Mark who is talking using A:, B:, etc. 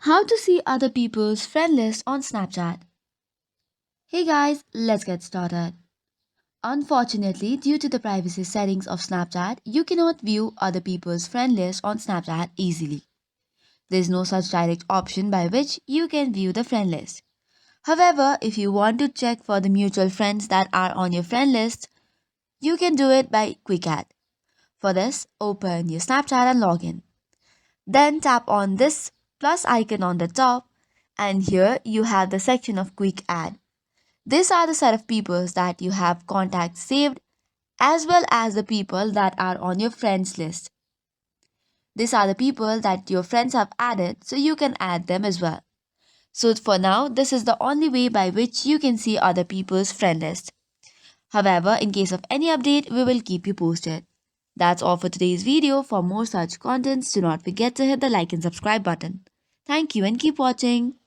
A: How to see other people's friend list on Snapchat. Hey guys, let's get started. Unfortunately, due to the privacy settings of Snapchat, you cannot view other people's friend list on Snapchat easily. There is no such direct option by which you can view the friend list. However, if you want to check for the mutual friends that are on your friend list, you can do it by Quick Add. For this, open your Snapchat and log in. Then tap on this plus icon on the top, and here you have the section of Quick Add. These are the set of people that you have contacts saved as well as the people that are on your friends list. These are the people that your friends have added so you can add them as well. So for now, this is the only way by which you can see other people's friend list. However, in case of any update, we will keep you posted. That's all for today's video. For more such contents, do not forget to hit the like and subscribe button. Thank you and keep watching.